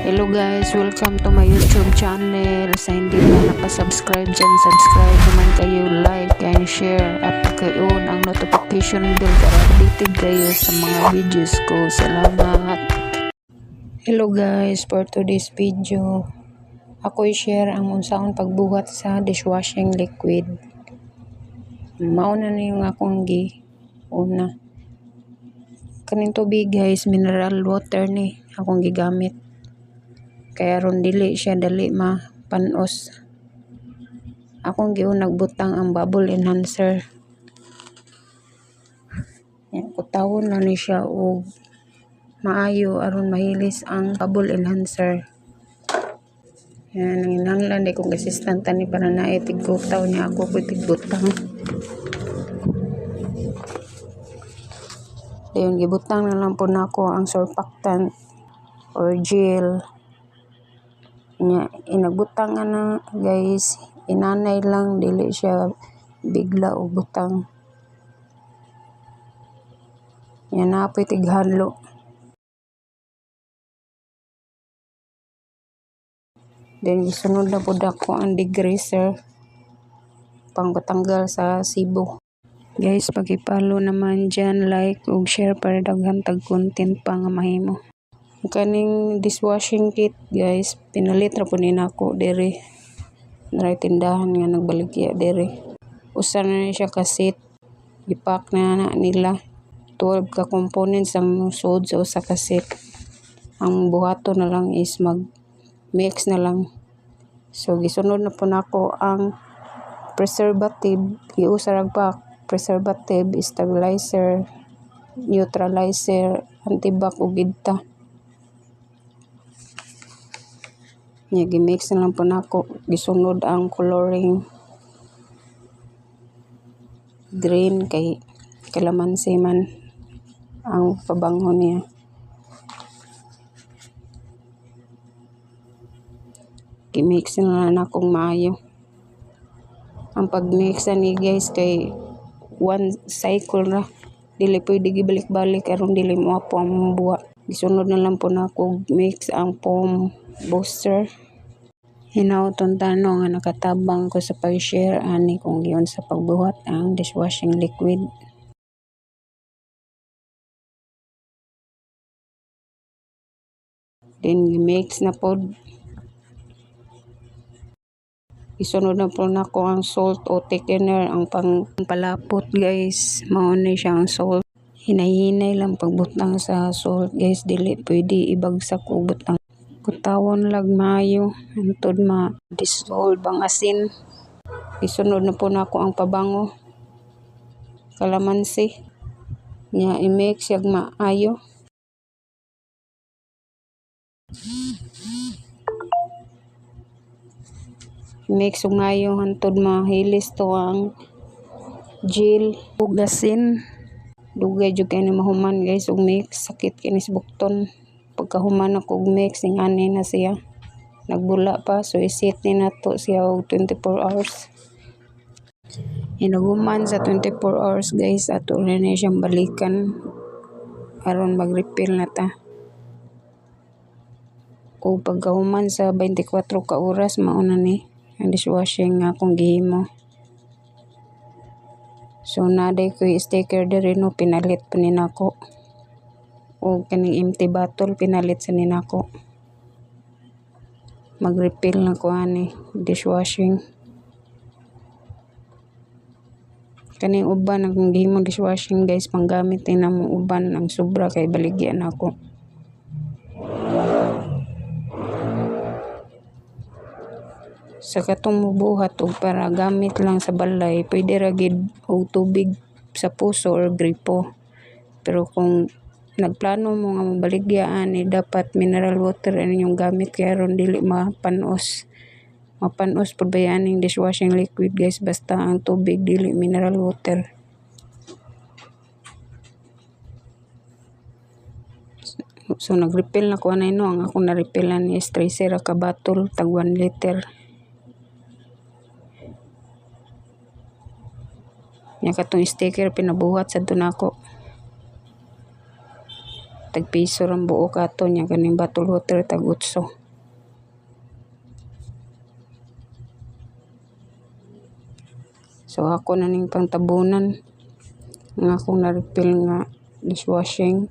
Hello guys, welcome to my YouTube channel. Sa hindi pa nakasubscribe dyan, subscribe naman kayo, like and share at pagkaon ang notification bell para updated kayo sa mga videos ko. Salamat. Hello guys, for today's video ako i-share ang unsaon pagbuhat sa dishwashing liquid. Mauna na yung akong una. Kaning tubig guys, mineral water ni akong gigamit. Kaya ron dili siya dali mapanos. Akong giunag butang ang bubble enhancer. Yan, kutawon na ni siya og maayo aron mahilis ang bubble enhancer. Yan, nanginanglan di kong assistant ni para na tigutaw niya ako ko tigbutang. Dayon gibutang na lang po nako ang surfactant or gel. Nya inagbutang na guys, inanay lang dili siya bigla og butang. Yan na po tighalo. Then isunod na po dako ang degreaser pang patanggal sa sibo. Guys, pag-follow naman dyan, like ug share para daghan tag content pa nga mahimo. Kaning dishwashing kit guys, pinalit ra po ni nako diri. Naray tindahan nga nagbaligya diri. Usa na siya ka set. Gipack na nila 12 ka components ang sud sa usa ka set. Ang buhaton na lang is mag-mix na lang. So gisunod na po nako ang preservative, giusa ra pa preservative, stabilizer, neutralizer, antibac ug gidta. Nya gimix na lang po nako. Gisunod ang coloring green kay kalamansi man ang pabango niya. Gimix na lang akong maayo. Ang pagmix ni guys kay one cycle ra. Dili pwede gibalik-balik aron dili mo po ang buwa. Gisunod na lang po nako mix ang foam booster. Hinauton tanong nga nakatabang ko sa pag-share ani kung giyon sa pagbuhat ang dishwashing liquid. Then mix na po. Isunod na po nako ang salt o thickener, ang pangpalapot guys. Mao ni siya ang salt. Hinay-hinay lang pagbutang sa salt guys, dili pwede ibagsak og butang. Kutawon lag maayo antod ma-dissolve ang asin. Isunod na po nako ang pabango, kalamansi. Nya i-mix yag maayo. Mix ug maayo hantod mahilis to ang gel ug asin. Dugay jud kay ni mahuman guys ug mix, sakit kini sa bukton. Pagkahuman ako og mix ingani na siya. Nagbula pa, so iset ni nato siya og 24 hours. Hinaguman sa 24 hours guys, ato na ni siyang balikan aron mag-refill na ta. O pagkahuman sa 24 ka oras mao na ni ang dishwashing nga akong gihimo. So naday ko sticker diri no, pinalit pa ni nako. O kaning empty bottle pinalit sa ninako. Mag-refill na ko ani dishwashing. Kaning uban ang gihimo dishwashing guys, panggamit din na mo uban ang sobra kay baligyan ako. Sa katong mubuhat og para gamit lang sa balay, pwede ra gid og tubig sa puso or gripo. Pero kung nagplano mo nga mabaligyaan dapat mineral water ang inyong gamit kaya ron dili mapanos pud ba yaning dishwashing liquid guys, basta ang tubig dili mineral water. So nag-refill na ko anay no, ang akong na-refillan is 13 ra ka bottle tag 1 liter. Nya katong sticker pinabuhat sa dunako. tagpiso ram buo kato niya ganing bottle water tag 8. So ako na ning pangtabunan nga akong na-refill nga dishwashing.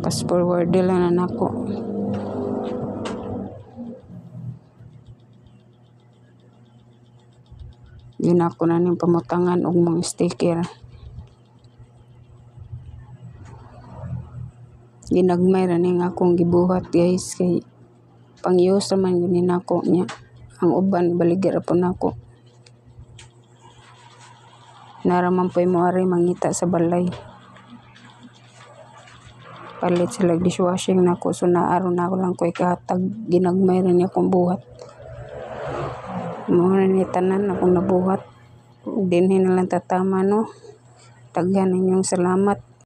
Fast forward lang na nako. Yun ako na ning pamutangan og mga sticker. Ginagmay ra ning akong gibuhat guys kay pang-use man gani nako niya. Ang uban baligya ra po nako. Naraman po mo ari mangita sa balay. Palit sila dishwashing nako so naaro na ako lang ko ikahatag ginagmay ra niya akong buhat. Mo ni tanan akong nabuhat. Dinhi na lang tatama no. Daghan ninyong salamat.